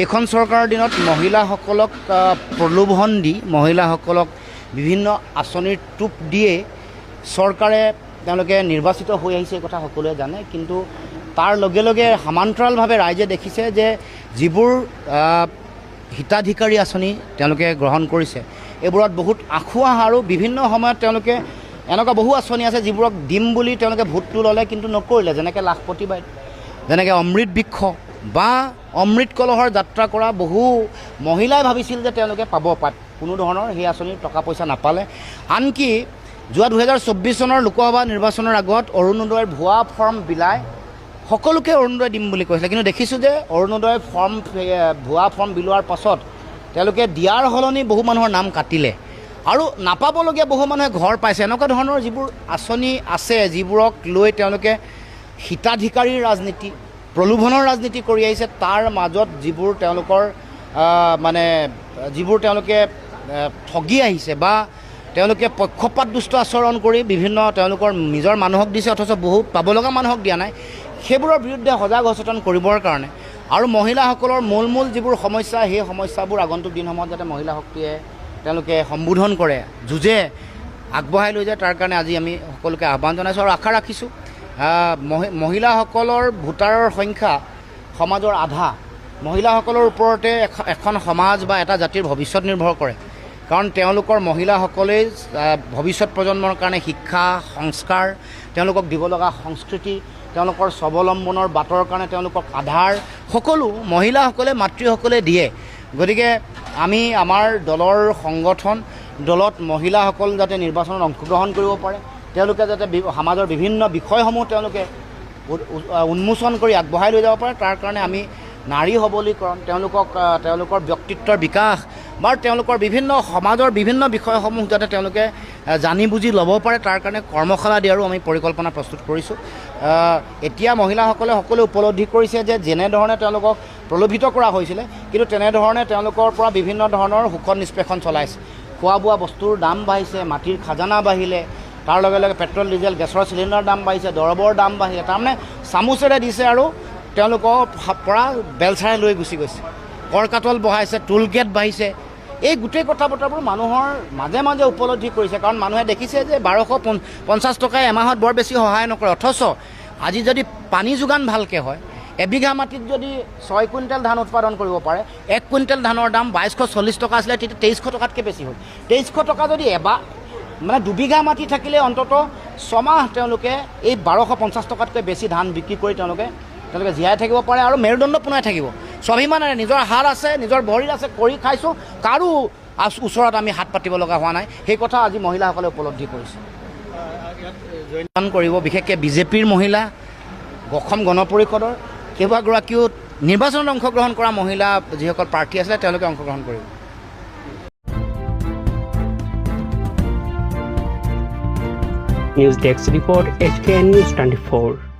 এইখন চৰকাৰৰ দিনত মহিলাসকলক প্ৰলোভন দি মহিলাসকলক বিভিন্ন আঁচনিৰ টোপ দিয়ে চৰকাৰে তেওঁলোকে নিৰ্বাচিত হৈ আহিছে এই কথা সকলোৱে জানে। কিন্তু তাৰ লগে লগে সমান্তৰালভাৱে ৰাইজে দেখিছে যে যিবোৰ হিতাধিকাৰী আঁচনি তেওঁলোকে গ্ৰহণ কৰিছে এইবোৰত বহুত আঁসোৱাহ আৰু বিভিন্ন সময়ত তেওঁলোকে এনেকুৱা বহু আঁচনি আছে যিবোৰক দিম বুলি তেওঁলোকে ভোটটো ল'লে কিন্তু নকৰিলে, যেনেকৈ লাখপতি বাইদ, যেনেকৈ অমৃত বৃক্ষ বা অমৃত কলহৰ যাত্ৰা কৰা বহু মহিলাই ভাবিছিল যে তেওঁলোকে পাব কোনো ধৰণৰ সেই আঁচনিৰ টকা পইচা নাপালে। আনকি যোৱা 2024 চনৰ লোকসভা নিৰ্বাচনৰ আগত অৰুণোদয়ৰ ভুৱা ফৰ্ম বিলাই সকলোকে অৰুণোদয় দিম বুলি কৈছিলে, কিন্তু দেখিছোঁ যে অৰুণোদয় ভুৱা ফৰ্ম বিলোৱাৰ পাছত তেওঁলোকে দিয়াৰ সলনি বহু মানুহৰ নাম কাটিলে আৰু নাপাবলগীয়া বহু মানুহে ঘৰ পাইছে। এনেকুৱা ধৰণৰ যিবোৰ আঁচনি আছে যিবোৰক লৈ তেওঁলোকে হিতাধিকাৰীৰ ৰাজনীতি প্ৰলোভনৰ ৰাজনীতি কৰি আহিছে, তাৰ মাজত যিবোৰ তেওঁলোকৰ যিবোৰ তেওঁলোকে ঠগি আহিছে বা তেওঁলোকে পক্ষপাত দুষ্ট আচৰণ কৰি বিভিন্ন তেওঁলোকৰ নিজৰ মানুহক দিছে অথচ বহুত পাব লগা মানুহক দিয়া নাই, সেইবোৰৰ বিৰুদ্ধে সজাগ সচেতন কৰিবৰ কাৰণে আৰু মহিলাসকলৰ মূল যিবোৰ সমস্যা সেই সমস্যাবোৰ আগন্তুক দিনসমূহত যাতে মহিলা শক্তিয়ে তেওঁলোকে সম্বোধন কৰে, যুঁজে আগবঢ়াই লৈ যায়, তাৰ কাৰণে আজি আমি সকলোকে আহ্বান জনাইছোঁ আৰু আশা ৰাখিছোঁ মহিলাসকলৰ ভোটাৰৰ সংখ্যা সমাজৰ আধা। মহিলাসকলৰ ওপৰতে এখন সমাজ বা এটা জাতিৰ ভৱিষ্যত নিৰ্ভৰ কৰে, কাৰণ তেওঁলোকৰ মহিলাসকলেই ভৱিষ্যত প্ৰজন্মৰ কাৰণে শিক্ষা সংস্কাৰ তেওঁলোকক দিব লগা সংস্কৃতি তেওঁলোকৰ স্বাৱলম্বনৰ বাটৰ কাৰণে তেওঁলোকক আধাৰ সকলো মহিলাসকলে মাতৃসকলে দিয়ে। গতিকে আমি আমাৰ দলৰ সংগঠন দলত মহিলাসকল যাতে নিৰ্বাচনত অংশগ্ৰহণ কৰিব পাৰে, তেওঁলোকে যাতে সমাজৰ বিভিন্ন বিষয়সমূহ তেওঁলোকে উন্মোচন কৰি আগবঢ়াই লৈ যাব পাৰে, তাৰ কাৰণে আমি নাৰী সবলীকৰণ তেওঁলোকৰ ব্যক্তিত্বৰ বিকাশ বা তেওঁলোকৰ বিভিন্ন সমাজৰ বিভিন্ন বিষয়সমূহ যাতে তেওঁলোকে জানি বুজি ল'ব পাৰে তাৰ কাৰণে কৰ্মশালা দিয়াৰো আমি পৰিকল্পনা প্ৰস্তুত কৰিছোঁ। এতিয়া মহিলাসকলে সকলোৱে উপলব্ধি কৰিছে যে যেনেধৰণে তেওঁলোকক প্ৰলোভিত কৰা হৈছিলে কিন্তু তেনেধৰণে তেওঁলোকৰ পৰা বিভিন্ন ধৰণৰ শোষণ নিষ্পেষণ চলাইছে। খোৱা বোৱা বস্তুৰ দাম বাঢ়িছে, মাটিৰ খাজানা বাঢ়িলে, তাৰ লগে লগে পেট্ৰল ডিজেল গেছৰ চিলিণ্ডাৰৰ দাম বাঢ়িছে, দৰৱৰ দাম বাঢ়িলে, তাৰমানে চামুচেৰে দিছে আৰু তেওঁলোকৰ পৰা বেলচাৰে লৈ গুচি গৈছে, কৰ কাটল বঢ়াইছে, টোল গেট বাঢ়িছে। এই গোটেই কথা বতৰাবোৰ মানুহৰ মাজে মাজে উপলব্ধি কৰিছে, কাৰণ মানুহে দেখিছে যে 1250 টকাই এমাহত বৰ বেছি সহায় নকৰে। অথচ আজি যদি পানী যোগান ভালকৈ হয়, এবিঘা মাটিত যদি 6 কুইণ্টেল ধান উৎপাদন কৰিব পাৰে, 1 কুইণ্টেল ধানৰ দাম 2240 টকা আছিলে, তেতিয়া 2300 টকাতকৈ বেছি হ'ল। 2300 টকা যদি দুবিঘা মাটি থাকিলে অন্ততঃ 6 মাহ তেওঁলোকে এই 1250 টকাতকৈ বেছি ধান বিক্ৰী কৰি তেওঁলোকে জীয়াই থাকিব পাৰে আৰু মেৰুদণ্ড পোনাই থাকিব। স্বাভিমানেৰে নিজৰ হাল আছে, নিজৰ ভৰিত আছে, কৰি খাইছোঁ, কাৰো ওচৰত আমি হাত পাতিব লগা হোৱা নাই। সেই কথা আজি মহিলাসকলে উপলব্ধি কৰিছে। জইন কৰিব বিশেষকৈ বিজেপিৰ মহিলা, অসম গণ পৰিষদৰ কেইবাগৰাকীও নিৰ্বাচনত অংশগ্ৰহণ কৰা মহিলা যিসকল প্ৰাৰ্থী আছিলে তেওঁলোকে অংশগ্ৰহণ কৰিব। News desk report HKN News 24।